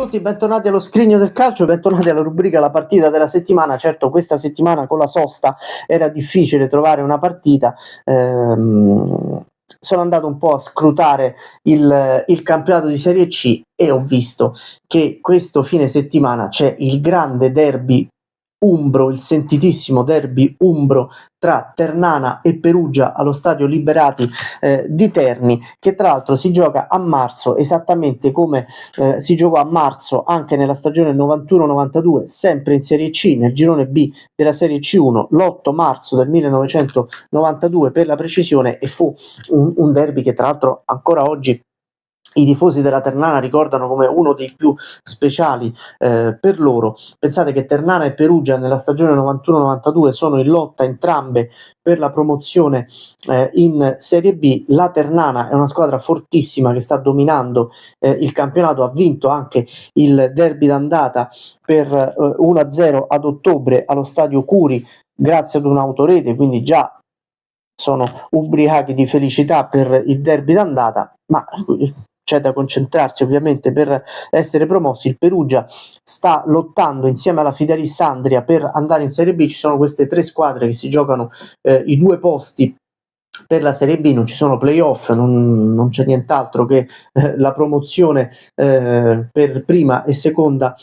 tutti, bentornati allo Scrigno del Calcio, bentornati alla rubrica La partita della settimana. Certo, questa settimana con la sosta era difficile trovare una partita. Sono andato un po' a scrutare il campionato di Serie C e ho visto che questo fine settimana c'è il grande derby umbro, il sentitissimo derby umbro tra Ternana e Perugia allo stadio Liberati di Terni, che tra l'altro si gioca a marzo, esattamente come si giocò a marzo anche nella stagione 91-92, sempre in Serie C, nel girone B della Serie C1, l'8 marzo del 1992 per la precisione, e fu un derby che tra l'altro ancora oggi i tifosi della Ternana ricordano come uno dei più speciali per loro. Pensate che Ternana e Perugia nella stagione 91-92 sono in lotta entrambe per la promozione in Serie B. La Ternana è una squadra fortissima che sta dominando il campionato, ha vinto anche il derby d'andata per 1-0 ad ottobre allo stadio Curi grazie ad un'autorete, quindi già sono ubriachi di felicità per il derby d'andata, ma c'è da concentrarsi ovviamente per essere promossi. Il Perugia sta lottando insieme alla Fidelis Andria per andare in Serie B. Ci sono queste tre squadre che si giocano i due posti per la Serie B, non ci sono playoff, non c'è nient'altro che la promozione per prima e seconda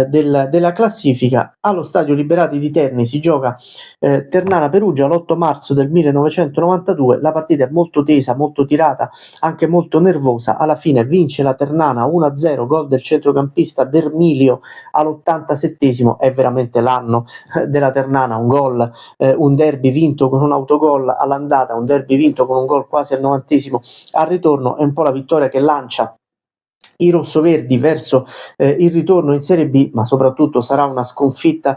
della classifica. Allo stadio Liberati di Terni si gioca Ternana-Perugia l'8 marzo del 1992, la partita è molto tesa, molto tirata, anche molto nervosa. Alla fine vince la Ternana 1-0, gol del centrocampista Dermilio all'87esimo. È veramente l'anno della Ternana, un gol, un derby vinto con un autogol all'andata, un derby vinto con un gol quasi al 90esimo al ritorno. È un po' la vittoria che lancia i rossoverdi verso il ritorno in Serie B, ma soprattutto sarà una sconfitta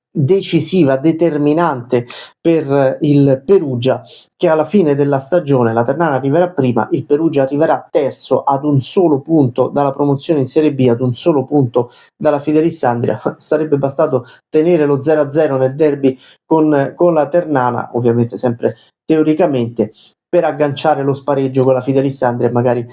decisiva, determinante per il Perugia, che alla fine della stagione la Ternana arriverà prima, il Perugia arriverà terzo ad un solo punto dalla promozione in Serie B, ad un solo punto dalla Fidelis Andria. Sarebbe bastato tenere lo 0-0 nel derby con la Ternana, ovviamente sempre teoricamente, per agganciare lo spareggio con la Fidelis Andria e magari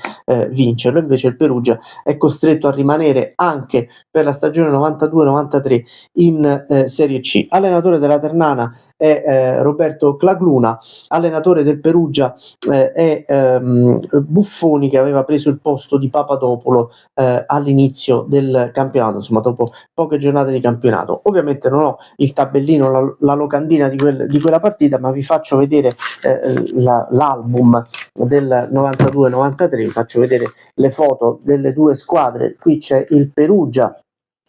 vincerlo. Invece il Perugia è costretto a rimanere anche per la stagione 92-93 in Serie C. Allenatore della Ternana è Roberto Clagluna, allenatore del Perugia è Buffoni, che aveva preso il posto di Papadopolo all'inizio del campionato, insomma dopo poche giornate di campionato. Ovviamente non ho il tabellino, la locandina di quella partita, ma vi faccio vedere l'album del 92-93, vi faccio vedere le foto delle due squadre. Qui c'è il Perugia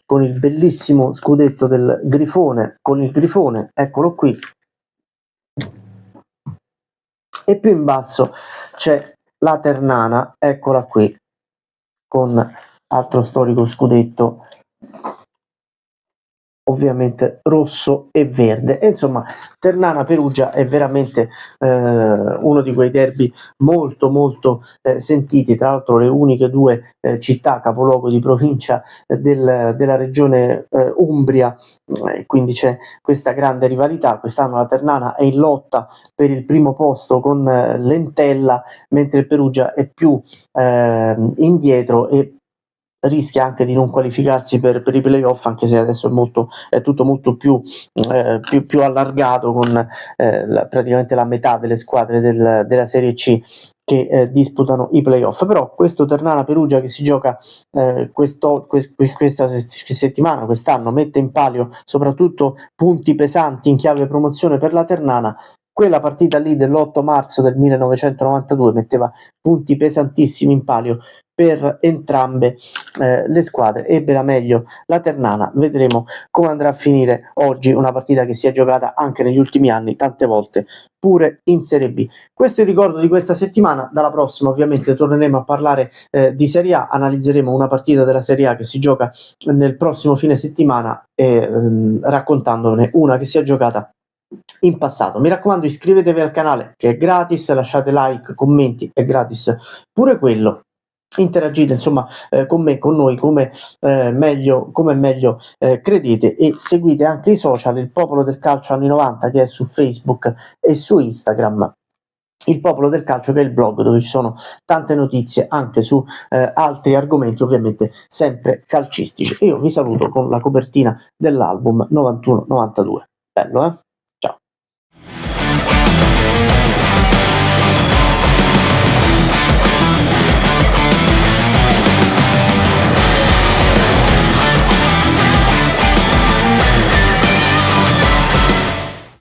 con il bellissimo scudetto del Grifone, con il Grifone, eccolo qui, e più in basso c'è la Ternana, eccola qui, con altro storico scudetto ovviamente rosso e verde. E insomma, Ternana Perugia è veramente uno di quei derby molto sentiti, tra l'altro le uniche due città capoluogo di provincia della regione Umbria, quindi c'è questa grande rivalità. Quest'anno la Ternana è in lotta per il primo posto con l'Entella, mentre il Perugia è più indietro e rischia anche di non qualificarsi per i playoff, anche se adesso è tutto molto più allargato, con praticamente la metà delle squadre della Serie C che disputano i playoff. Però questo Ternana Perugia che si gioca questa settimana, quest'anno, mette in palio soprattutto punti pesanti in chiave promozione per la Ternana. Quella partita lì dell'8 marzo del 1992 metteva punti pesantissimi in palio per entrambe le squadre. Ebbe la meglio la Ternana. Vedremo come andrà a finire oggi, una partita che si è giocata anche negli ultimi anni tante volte pure in Serie B. Questo è il ricordo di questa settimana. Dalla prossima ovviamente torneremo a parlare di Serie A, analizzeremo una partita della Serie A che si gioca nel prossimo fine settimana e raccontandone una che si è giocata in passato. Mi raccomando, iscrivetevi al canale che è gratis, lasciate like, commenti, è gratis pure quello. Interagite insomma con me, con noi, come meglio credete, e seguite anche i social, il Popolo del Calcio anni 90, che è su Facebook e su Instagram. Il Popolo del Calcio, che è il blog dove ci sono tante notizie anche su altri argomenti, ovviamente sempre calcistici. Io vi saluto con la copertina dell'album 91-92. Bello, eh?